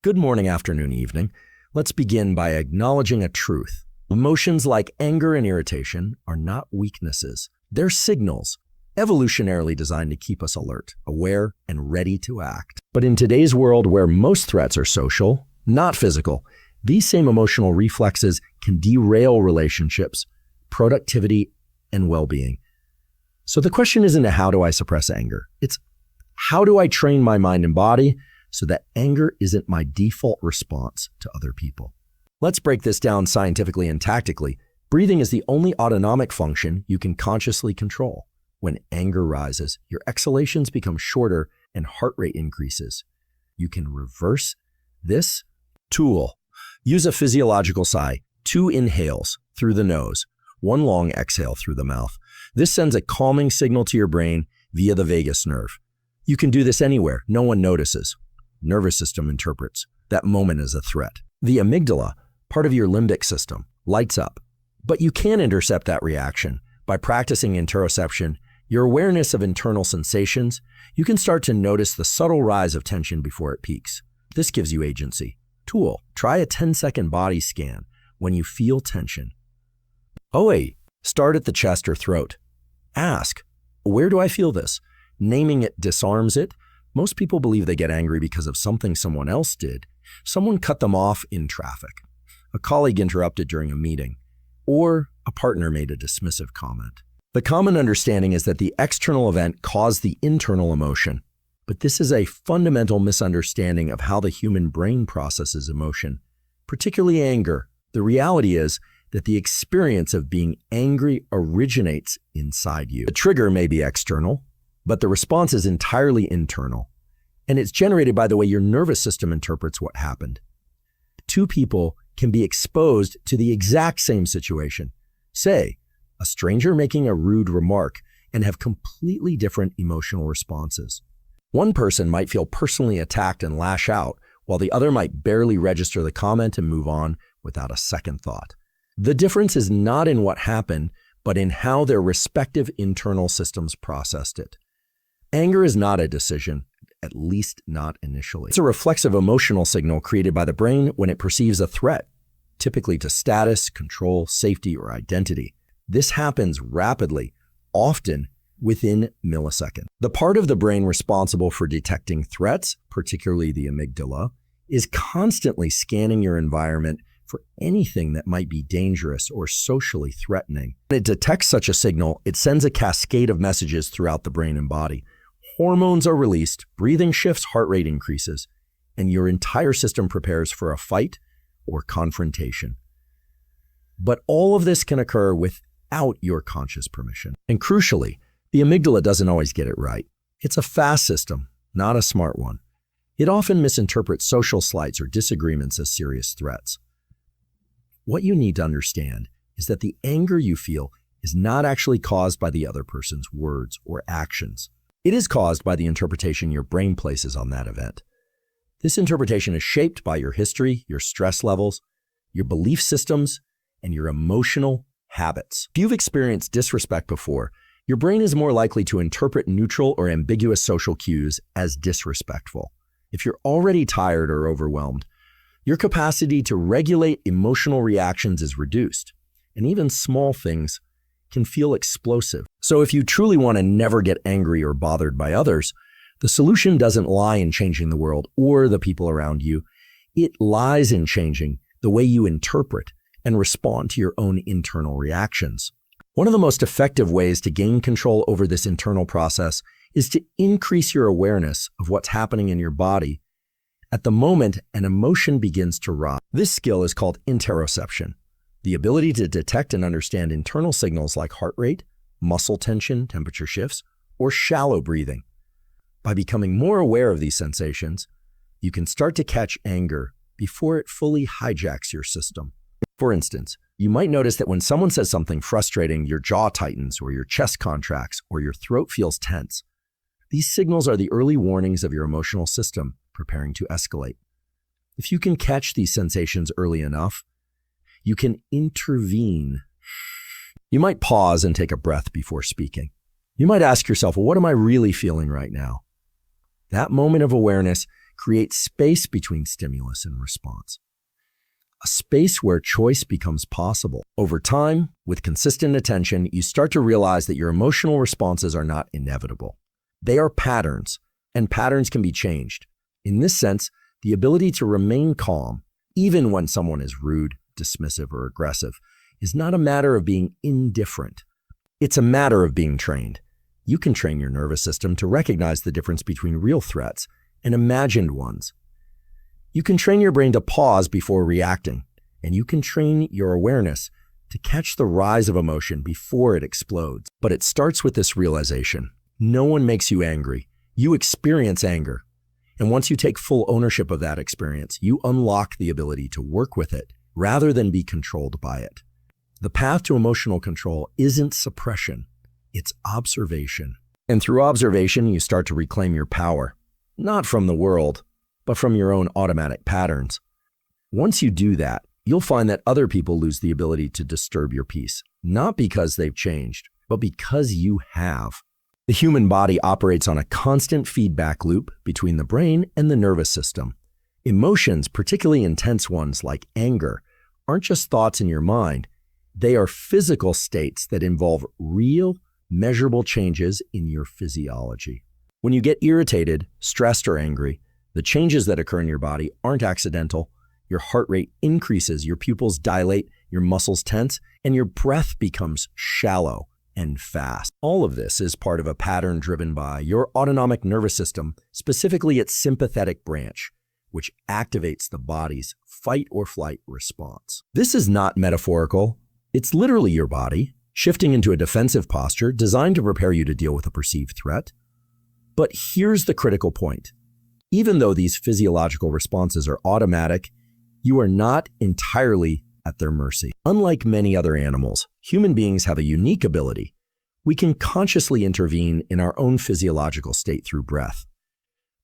Good morning, afternoon, evening. Let's begin by acknowledging a truth. Emotions like anger and irritation are not weaknesses. They're signals, evolutionarily designed to keep us alert, aware, and ready to act. But in today's world where most threats are social, not physical, these same emotional reflexes can derail relationships, productivity, and well-being. So the question isn't how do I suppress anger? It's how do I train my mind and body so that anger isn't my default response to other people? Let's break this down scientifically and tactically. Breathing is the only autonomic function you can consciously control. When anger rises, your exhalations become shorter and heart rate increases. You can reverse this tool. Use a physiological sigh, 2 inhales through the nose, 1 long exhale through the mouth. This sends a calming signal to your brain via the vagus nerve. You can do this anywhere, no one notices. Nervous system interprets that moment as a threat. The amygdala, part of your limbic system, lights up. But you can intercept that reaction. By practicing interoception, your awareness of internal sensations, you can start to notice the subtle rise of tension before it peaks. This gives you agency. Tool, try a 10-second body scan when you feel tension. Start at the chest or throat. Ask, where do I feel this? Naming it disarms it. Most people believe they get angry because of something someone else did. Someone cut them off in traffic. A colleague interrupted during a meeting. Or a partner made a dismissive comment. The common understanding is that the external event caused the internal emotion. But this is a fundamental misunderstanding of how the human brain processes emotion, particularly anger. The reality is that the experience of being angry originates inside you. The trigger may be external, but the response is entirely internal, and it's generated by the way your nervous system interprets what happened. 2 people can be exposed to the exact same situation, say, a stranger making a rude remark, and have completely different emotional responses. One person might feel personally attacked and lash out, while the other might barely register the comment and move on without a second thought. The difference is not in what happened, but in how their respective internal systems processed it. Anger is not a decision, at least not initially. It's a reflexive emotional signal created by the brain when it perceives a threat, typically to status, control, safety, or identity. This happens rapidly, often within milliseconds. The part of the brain responsible for detecting threats, particularly the amygdala, is constantly scanning your environment for anything that might be dangerous or socially threatening. When it detects such a signal, it sends a cascade of messages throughout the brain and body. Hormones are released, breathing shifts, heart rate increases, and your entire system prepares for a fight or confrontation. But all of this can occur without your conscious permission. And crucially, the amygdala doesn't always get it right. It's a fast system, not a smart one. It often misinterprets social slights or disagreements as serious threats. What you need to understand is that the anger you feel is not actually caused by the other person's words or actions. It is caused by the interpretation your brain places on that event. This interpretation is shaped by your history, your stress levels, your belief systems, and your emotional habits. If you've experienced disrespect before, your brain is more likely to interpret neutral or ambiguous social cues as disrespectful. If you're already tired or overwhelmed, your capacity to regulate emotional reactions is reduced, and even small things can feel explosive. So if you truly want to never get angry or bothered by others, the solution doesn't lie in changing the world or the people around you. It lies in changing the way you interpret and respond to your own internal reactions. One of the most effective ways to gain control over this internal process is to increase your awareness of what's happening in your body at the moment an emotion begins to rise. This skill is called interoception, the ability to detect and understand internal signals like heart rate, muscle tension, temperature shifts, or shallow breathing. By becoming more aware of these sensations, you can start to catch anger before it fully hijacks your system. For instance, you might notice that when someone says something frustrating, your jaw tightens or your chest contracts or your throat feels tense. These signals are the early warnings of your emotional system preparing to escalate. If you can catch these sensations early enough, you can intervene. You might pause and take a breath before speaking. You might ask yourself, well, what am I really feeling right now? That moment of awareness create space between stimulus and response. A space where choice becomes possible. Over time, with consistent attention, you start to realize that your emotional responses are not inevitable. They are patterns, and patterns can be changed. In this sense, the ability to remain calm, even when someone is rude, dismissive, or aggressive, is not a matter of being indifferent. It's a matter of being trained. You can train your nervous system to recognize the difference between real threats and imagined ones. You can train your brain to pause before reacting, and you can train your awareness to catch the rise of emotion before it explodes. But it starts with this realization. No one makes you angry. You experience anger. And once you take full ownership of that experience, you unlock the ability to work with it rather than be controlled by it. The path to emotional control isn't suppression, it's observation. And through observation, you start to reclaim your power, not from the world, but from your own automatic patterns. Once you do that, you'll find that other people lose the ability to disturb your peace, not because they've changed, but because you have. The human body operates on a constant feedback loop between the brain and the nervous system. Emotions, particularly intense ones like anger, aren't just thoughts in your mind. They are physical states that involve real, measurable changes in your physiology. When you get irritated, stressed, or angry, the changes that occur in your body aren't accidental. Your heart rate increases, your pupils dilate, your muscles tense, and your breath becomes shallow and fast. All of this is part of a pattern driven by your autonomic nervous system, specifically its sympathetic branch, which activates the body's fight or flight response. This is not metaphorical. It's literally your body shifting into a defensive posture designed to prepare you to deal with a perceived threat. But here's the critical point. Even though these physiological responses are automatic, you are not entirely at their mercy. Unlike many other animals, human beings have a unique ability. We can consciously intervene in our own physiological state through breath.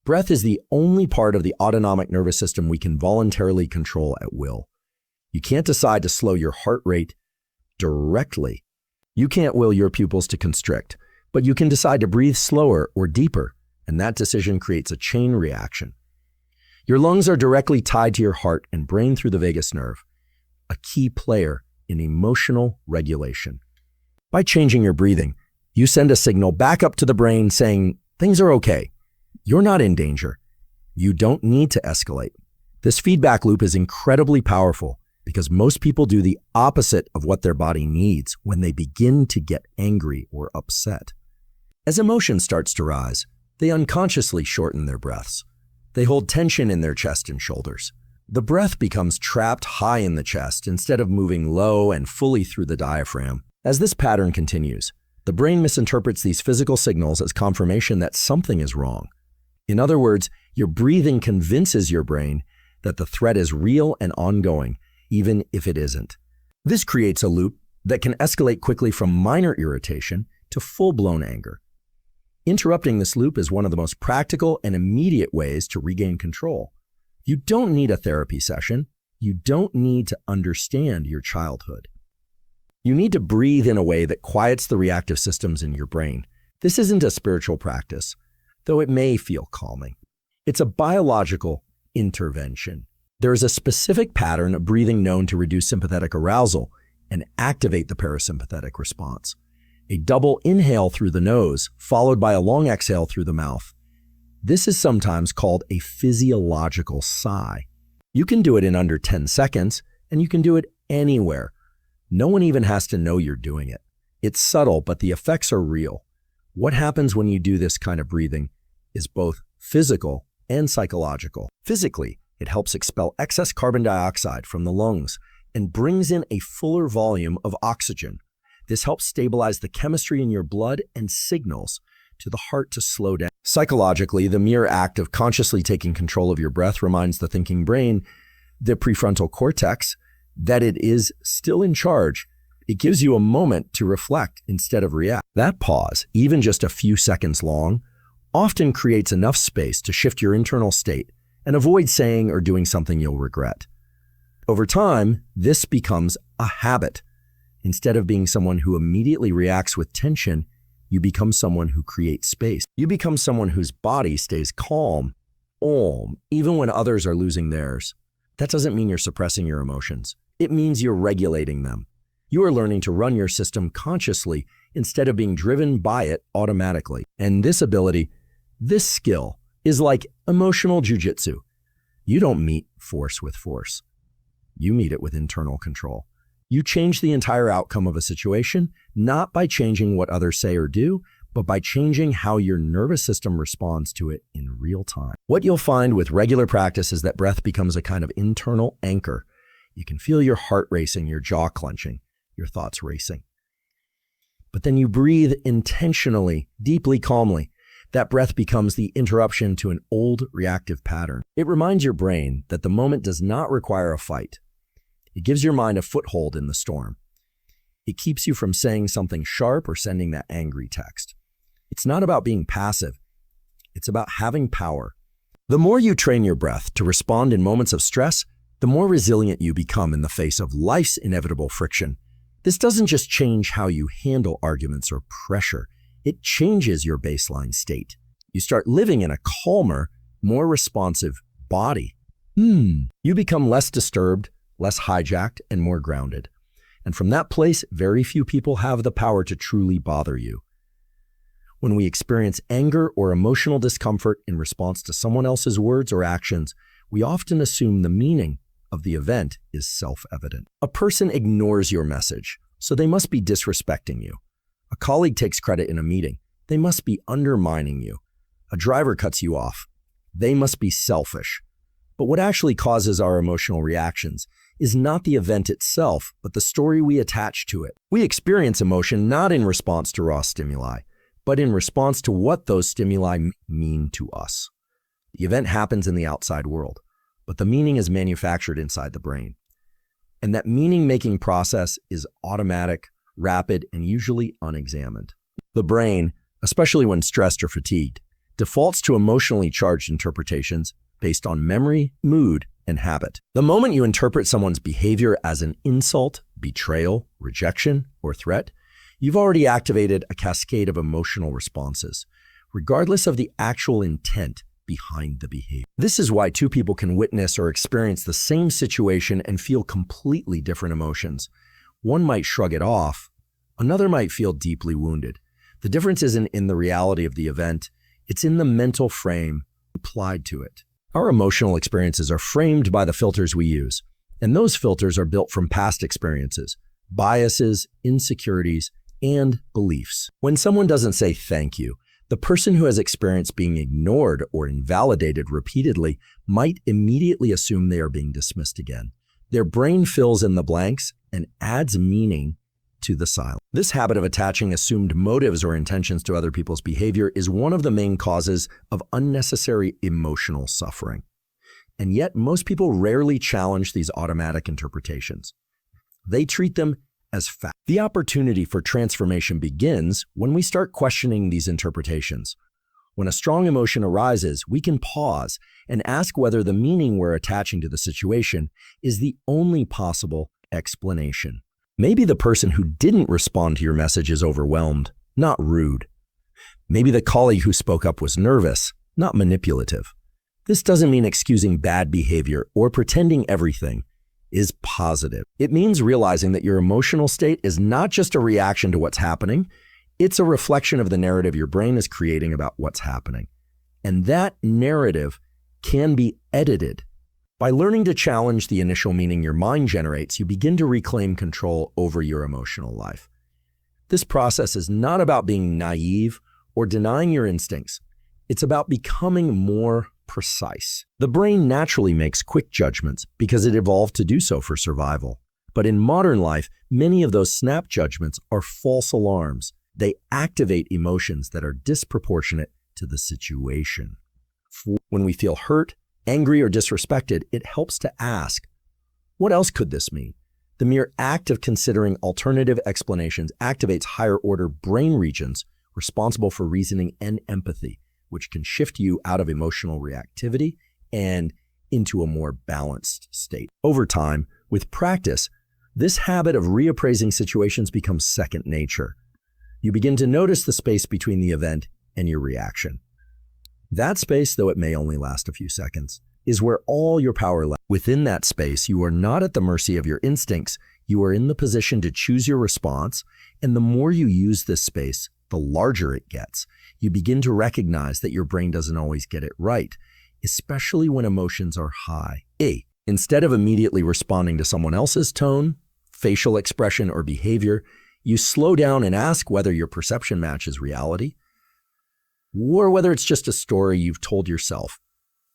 Breath is the only part of the autonomic nervous system we can voluntarily control at will. You can't decide to slow your heart rate directly. You can't will your pupils to constrict, but you can decide to breathe slower or deeper, and that decision creates a chain reaction. Your lungs are directly tied to your heart and brain through the vagus nerve, a key player in emotional regulation. By changing your breathing, you send a signal back up to the brain saying, things are okay. You're not in danger. You don't need to escalate. This feedback loop is incredibly powerful because most people do the opposite of what their body needs when they begin to get angry or upset. As emotion starts to rise, they unconsciously shorten their breaths. They hold tension in their chest and shoulders. The breath becomes trapped high in the chest instead of moving low and fully through the diaphragm. As this pattern continues, the brain misinterprets these physical signals as confirmation that something is wrong. In other words, your breathing convinces your brain that the threat is real and ongoing, even if it isn't. This creates a loop that can escalate quickly from minor irritation to full-blown anger. Interrupting this loop is one of the most practical and immediate ways to regain control. You don't need a therapy session. You don't need to understand your childhood. You need to breathe in a way that quiets the reactive systems in your brain. This isn't a spiritual practice, though it may feel calming. It's a biological intervention. There is a specific pattern of breathing known to reduce sympathetic arousal and activate the parasympathetic response. A double inhale through the nose, followed by a long exhale through the mouth. This is sometimes called a physiological sigh. You can do it in under 10 seconds, and you can do it anywhere. No one even has to know you're doing it. It's subtle, but the effects are real. What happens when you do this kind of breathing is both physical and psychological. Physically, it helps expel excess carbon dioxide from the lungs and brings in a fuller volume of oxygen. This helps stabilize the chemistry in your blood and signals to the heart to slow down. Psychologically, the mere act of consciously taking control of your breath reminds the thinking brain, the prefrontal cortex, that it is still in charge. It gives you a moment to reflect instead of react. That pause, even just a few seconds long, often creates enough space to shift your internal state and avoid saying or doing something you'll regret. Over time, this becomes a habit. Instead of being someone who immediately reacts with tension, you become someone who creates space. You become someone whose body stays calm even when others are losing theirs. That doesn't mean you're suppressing your emotions. It means you're regulating them. You are learning to run your system consciously instead of being driven by it automatically. And this ability, this skill, is like emotional jujitsu. You don't meet force with force. You meet it with internal control. You change the entire outcome of a situation, not by changing what others say or do, but by changing how your nervous system responds to it in real time. What you'll find with regular practice is that breath becomes a kind of internal anchor. You can feel your heart racing, your jaw clenching, your thoughts racing. But then you breathe intentionally, deeply, calmly. That breath becomes the interruption to an old reactive pattern. It reminds your brain that the moment does not require a fight. It gives your mind a foothold in the storm. It keeps you from saying something sharp or sending that angry text. It's not about being passive. It's about having power. The more you train your breath to respond in moments of stress, the more resilient you become in the face of life's inevitable friction. This doesn't just change how you handle arguments or pressure. It changes your baseline state. You start living in a calmer, more responsive body. You become less disturbed, less hijacked, and more grounded. And from that place, very few people have the power to truly bother you. When we experience anger or emotional discomfort in response to someone else's words or actions, we often assume the meaning of the event is self-evident. A person ignores your message, so they must be disrespecting you. A colleague takes credit in a meeting. They must be undermining you. A driver cuts you off. They must be selfish. But what actually causes our emotional reactions is not the event itself, but the story we attach to it. We experience emotion not in response to raw stimuli, but in response to what those stimuli mean to us. The event happens in the outside world, but the meaning is manufactured inside the brain. And that meaning-making process is automatic, rapid, and usually unexamined. The brain, especially when stressed or fatigued, defaults to emotionally charged interpretations based on memory, mood, and habit. The moment you interpret someone's behavior as an insult, betrayal, rejection, or threat, you've already activated a cascade of emotional responses, regardless of the actual intent behind the behavior. This is why two people can witness or experience the same situation and feel completely different emotions. One might shrug it off, another might feel deeply wounded. The difference isn't in the reality of the event, it's in the mental frame applied to it. Our emotional experiences are framed by the filters we use, and those filters are built from past experiences, biases, insecurities, and beliefs. When someone doesn't say thank you, the person who has experienced being ignored or invalidated repeatedly might immediately assume they are being dismissed again. Their brain fills in the blanks and adds meaning to the silence. This habit of attaching assumed motives or intentions to other people's behavior is one of the main causes of unnecessary emotional suffering. And yet, most people rarely challenge these automatic interpretations. They treat them as fact. The opportunity for transformation begins when we start questioning these interpretations. When a strong emotion arises, we can pause and ask whether the meaning we're attaching to the situation is the only possible explanation. Maybe the person who didn't respond to your message is overwhelmed, not rude. Maybe the colleague who spoke up was nervous, not manipulative. This doesn't mean excusing bad behavior or pretending everything is positive. It means realizing that your emotional state is not just a reaction to what's happening, it's a reflection of the narrative your brain is creating about what's happening. And that narrative can be edited. By learning to challenge the initial meaning your mind generates, you begin to reclaim control over your emotional life. This process is not about being naive or denying your instincts. It's about becoming more precise. The brain naturally makes quick judgments because it evolved to do so for survival. But in modern life, many of those snap judgments are false alarms. They activate emotions that are disproportionate to the situation. When we feel hurt, angry, or disrespected, it helps to ask, what else could this mean? The mere act of considering alternative explanations activates higher order brain regions responsible for reasoning and empathy, which can shift you out of emotional reactivity and into a more balanced state. Over time, with practice, this habit of reappraising situations becomes second nature. You begin to notice the space between the event and your reaction. That space, though it may only last a few seconds, is where all your power lies. Within that space, you are not at the mercy of your instincts. You are in the position to choose your response, and the more you use this space, the larger it gets. You begin to recognize that your brain doesn't always get it right, especially when emotions are high. Instead of immediately responding to someone else's tone, facial expression, or behavior, you slow down and ask whether your perception matches reality, or whether it's just a story you've told yourself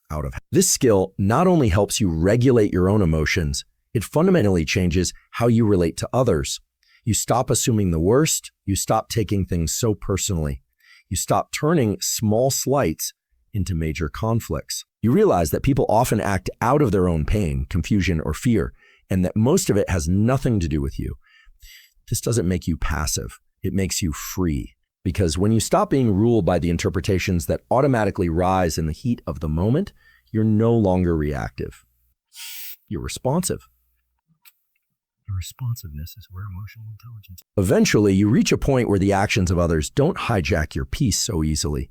out of. This skill not only helps you regulate your own emotions, it fundamentally changes how you relate to others. You stop assuming the worst, you stop taking things so personally, you stop turning small slights into major conflicts. You realize that people often act out of their own pain, confusion, or fear, and that most of it has nothing to do with you. This doesn't make you passive, it makes you free. Because when you stop being ruled by the interpretations that automatically rise in the heat of the moment, you're no longer reactive. You're responsive. Your responsiveness is where emotional intelligence. Eventually, you reach a point where the actions of others don't hijack your peace so easily.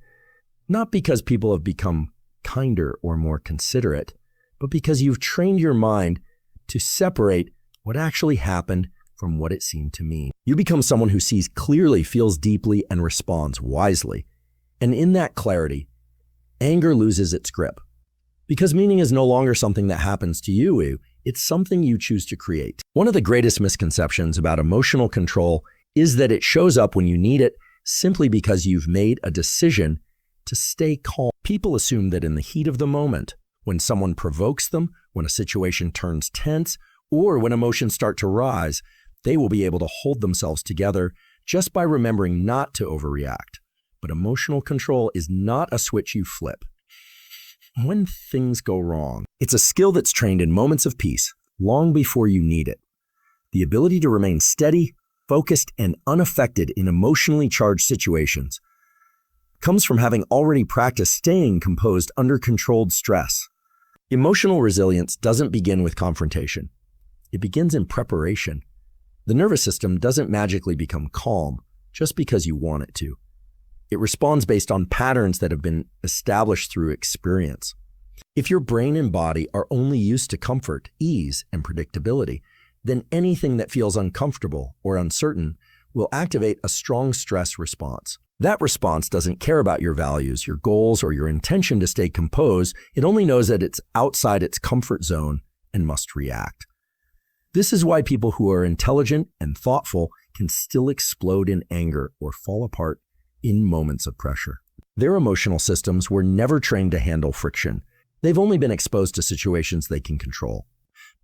Not because people have become kinder or more considerate, but because you've trained your mind to separate what actually happened from what it seemed to mean. You become someone who sees clearly, feels deeply, and responds wisely. And in that clarity, anger loses its grip. Because meaning is no longer something that happens to you, it's something you choose to create. One of the greatest misconceptions about emotional control is that it shows up when you need it simply because you've made a decision to stay calm. People assume that in the heat of the moment, when someone provokes them, when a situation turns tense, or when emotions start to rise, they will be able to hold themselves together just by remembering not to overreact. But emotional control is not a switch you flip when things go wrong. It's a skill that's trained in moments of peace, long before you need it. The ability to remain steady, focused, and unaffected in emotionally charged situations comes from having already practiced staying composed under controlled stress. Emotional resilience doesn't begin with confrontation. It begins in preparation. The nervous system doesn't magically become calm just because you want it to. It responds based on patterns that have been established through experience. If your brain and body are only used to comfort, ease, and predictability, then anything that feels uncomfortable or uncertain will activate a strong stress response. That response doesn't care about your values, your goals, or your intention to stay composed. It only knows that it's outside its comfort zone and must react. This is why people who are intelligent and thoughtful can still explode in anger or fall apart in moments of pressure. Their emotional systems were never trained to handle friction. They've only been exposed to situations they can control.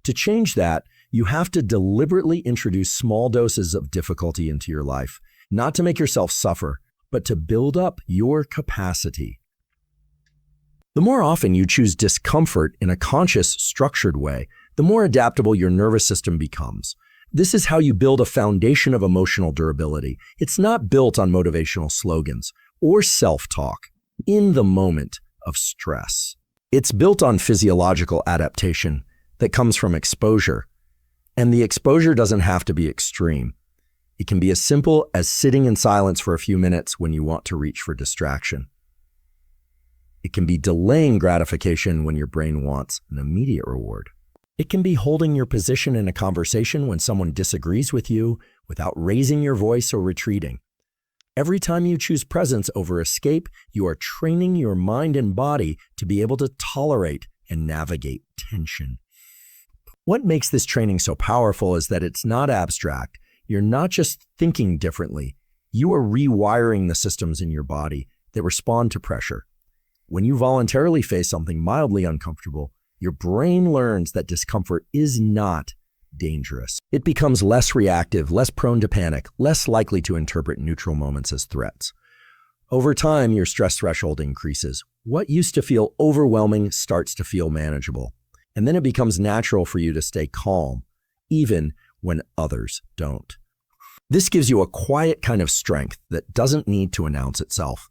To change that, you have to deliberately introduce small doses of difficulty into your life, not to make yourself suffer, but to build up your capacity. The more often you choose discomfort in a conscious, structured way, the more adaptable your nervous system becomes. This is how you build a foundation of emotional durability. It's not built on motivational slogans or self-talk in the moment of stress. It's built on physiological adaptation that comes from exposure. And the exposure doesn't have to be extreme. It can be as simple as sitting in silence for a few minutes when you want to reach for distraction. It can be delaying gratification when your brain wants an immediate reward. It can be holding your position in a conversation when someone disagrees with you without raising your voice or retreating. Every time you choose presence over escape, you are training your mind and body to be able to tolerate and navigate tension. What makes this training so powerful is that it's not abstract. You're not just thinking differently. You are rewiring the systems in your body that respond to pressure. When you voluntarily face something mildly uncomfortable, your brain learns that discomfort is not dangerous. It becomes less reactive, less prone to panic, less likely to interpret neutral moments as threats. Over time, your stress threshold increases. What used to feel overwhelming starts to feel manageable. And then it becomes natural for you to stay calm, even when others don't. This gives you a quiet kind of strength that doesn't need to announce itself.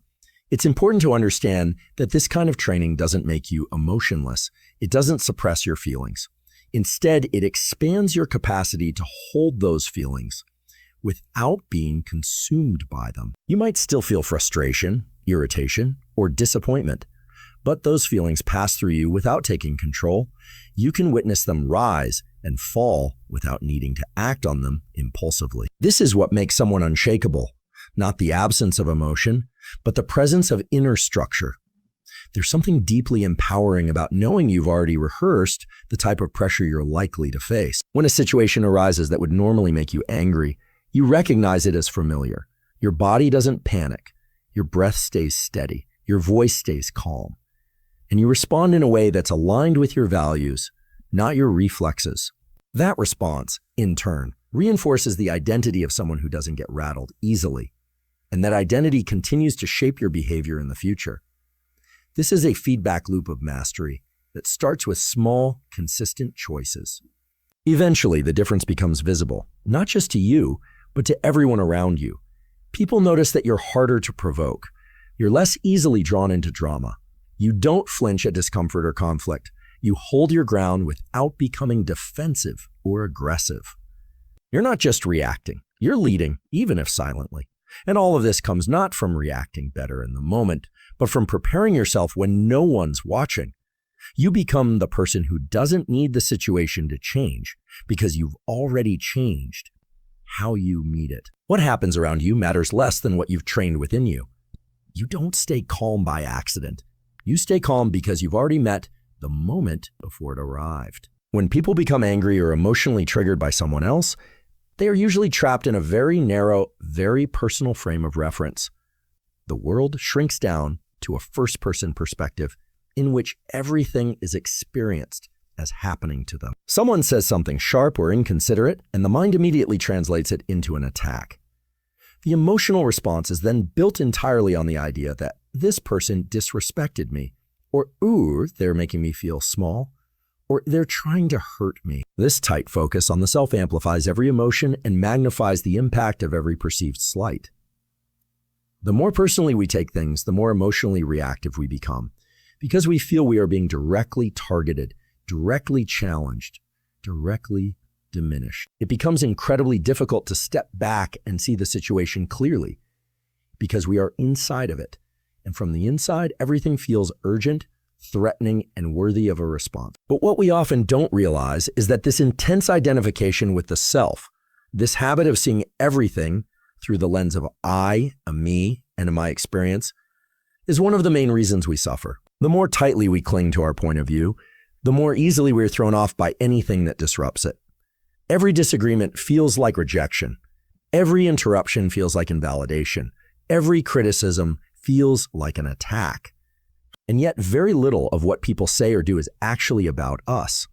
It's important to understand that this kind of training doesn't make you emotionless. It doesn't suppress your feelings. Instead, it expands your capacity to hold those feelings without being consumed by them. You might still feel frustration, irritation, or disappointment, But those feelings pass through you without taking control. You can witness them rise and fall without needing to act on them impulsively. This is what makes someone unshakable, not the absence of emotion, but the presence of inner structure. There's something deeply empowering about knowing you've already rehearsed the type of pressure you're likely to face. When a situation arises that would normally make you angry, you recognize it as familiar. Your body doesn't panic. Your breath stays steady. Your voice stays calm. And you respond in a way that's aligned with your values, not your reflexes. That response, in turn, reinforces the identity of someone who doesn't get rattled easily. And that identity continues to shape your behavior in the future. This is a feedback loop of mastery that starts with small, consistent choices. Eventually, the difference becomes visible, not just to you, but to everyone around you. People notice that you're harder to provoke. You're less easily drawn into drama. You don't flinch at discomfort or conflict. You hold your ground without becoming defensive or aggressive. You're not just reacting. You're leading, even if silently. And all of this comes not from reacting better in the moment, but from preparing yourself when no one's watching. You become the person who doesn't need the situation to change because you've already changed how you meet it. What happens around you matters less than what you've trained within you. You don't stay calm by accident. You stay calm because you've already met the moment before it arrived. When people become angry or emotionally triggered by someone else, they are usually trapped in a very narrow, very personal frame of reference. The world shrinks down to a first-person perspective in which everything is experienced as happening to them. Someone says something sharp or inconsiderate, and the mind immediately translates it into an attack. The emotional response is then built entirely on the idea that this person disrespected me, or ooh, they're making me feel small, or they're trying to hurt me. This tight focus on the self amplifies every emotion and magnifies the impact of every perceived slight. The more personally we take things, the more emotionally reactive we become, because we feel we are being directly targeted, directly challenged, directly diminished. It becomes incredibly difficult to step back and see the situation clearly, because we are inside of it. And from the inside, everything feels urgent, threatening, and worthy of a response. But what we often don't realize is that this intense identification with the self, this habit of seeing everything through the lens of I, a me, and a my experience, is one of the main reasons we suffer. The more tightly we cling to our point of view, the more easily we're thrown off by anything that disrupts it. Every disagreement feels like rejection. Every interruption feels like invalidation. Every criticism feels like an attack. And yet very little of what people say or do is actually about us.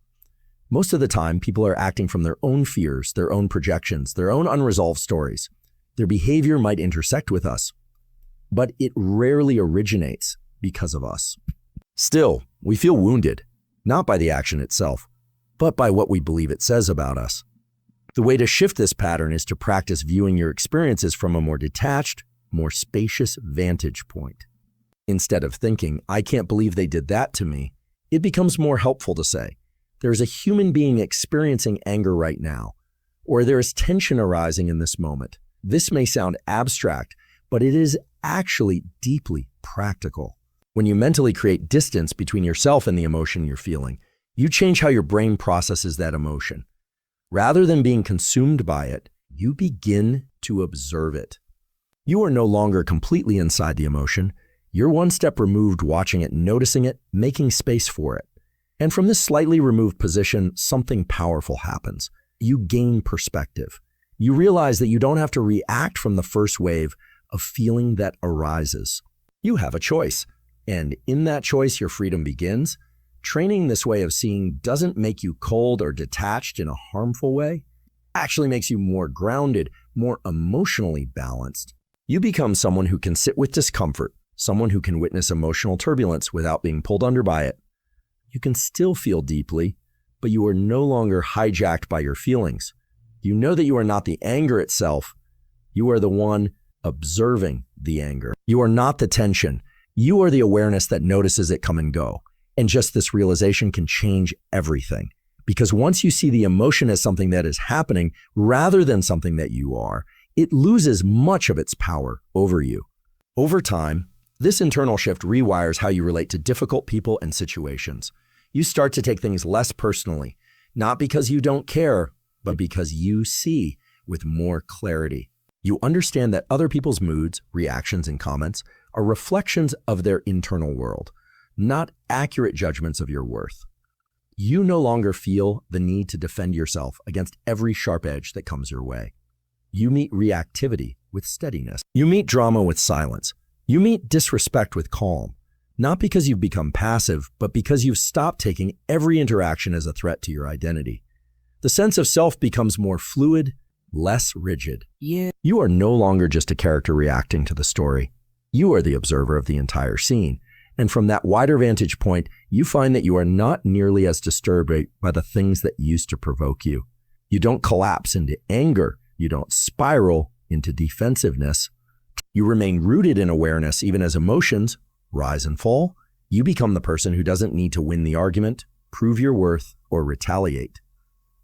Most of the time, people are acting from their own fears, their own projections, their own unresolved stories. Their behavior might intersect with us, but it rarely originates because of us. Still, we feel wounded, not by the action itself, but by what we believe it says about us. The way to shift this pattern is to practice viewing your experiences from a more detached, more spacious vantage point. Instead of thinking, I can't believe they did that to me, it becomes more helpful to say, there's a human being experiencing anger right now, or there is tension arising in this moment. This may sound abstract, but it is actually deeply practical. When you mentally create distance between yourself and the emotion you're feeling, you change how your brain processes that emotion. Rather than being consumed by it, you begin to observe it. You are no longer completely inside the emotion. You're one step removed, watching it, noticing it, making space for it. And from this slightly removed position, something powerful happens. You gain perspective. You realize that you don't have to react from the first wave of feeling that arises. You have a choice. And in that choice, your freedom begins. Training this way of seeing doesn't make you cold or detached in a harmful way. Actually makes you more grounded, more emotionally balanced. You become someone who can sit with discomfort, someone who can witness emotional turbulence without being pulled under by it. You can still feel deeply, but you are no longer hijacked by your feelings. You know that you are not the anger itself. You are the one observing the anger. You are not the tension. You are the awareness that notices it come and go. And just this realization can change everything. Because once you see the emotion as something that is happening rather than something that you are, it loses much of its power over you. Over time, This internal shift rewires how you relate to difficult people and situations. You start to take things less personally, not because you don't care, but because you see with more clarity. You understand that other people's moods, reactions, and comments are reflections of their internal world, not accurate judgments of your worth. You no longer feel the need to defend yourself against every sharp edge that comes your way. You meet reactivity with steadiness. You meet drama with silence. You meet disrespect with calm, not because you've become passive, but because you've stopped taking every interaction as a threat to your identity. The sense of self becomes more fluid, less rigid. You are no longer just a character reacting to the story. You are the observer of the entire scene. And from that wider vantage point, you find that you are not nearly as disturbed by the things that used to provoke you. You don't collapse into anger. You don't spiral into defensiveness. You remain rooted in awareness even as emotions rise and fall. You become the person who doesn't need to win the argument, prove your worth, or retaliate.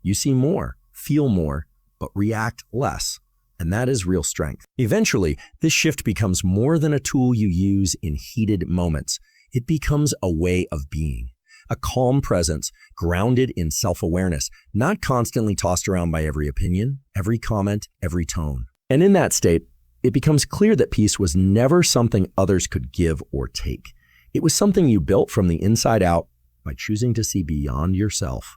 You see more, feel more, but react less. And that is real strength. Eventually, this shift becomes more than a tool you use in heated moments. It becomes a way of being, a calm presence grounded in self-awareness, not constantly tossed around by every opinion, every comment, every tone. And in that state, it becomes clear that peace was never something others could give or take. It was something you built from the inside out by choosing to see beyond yourself.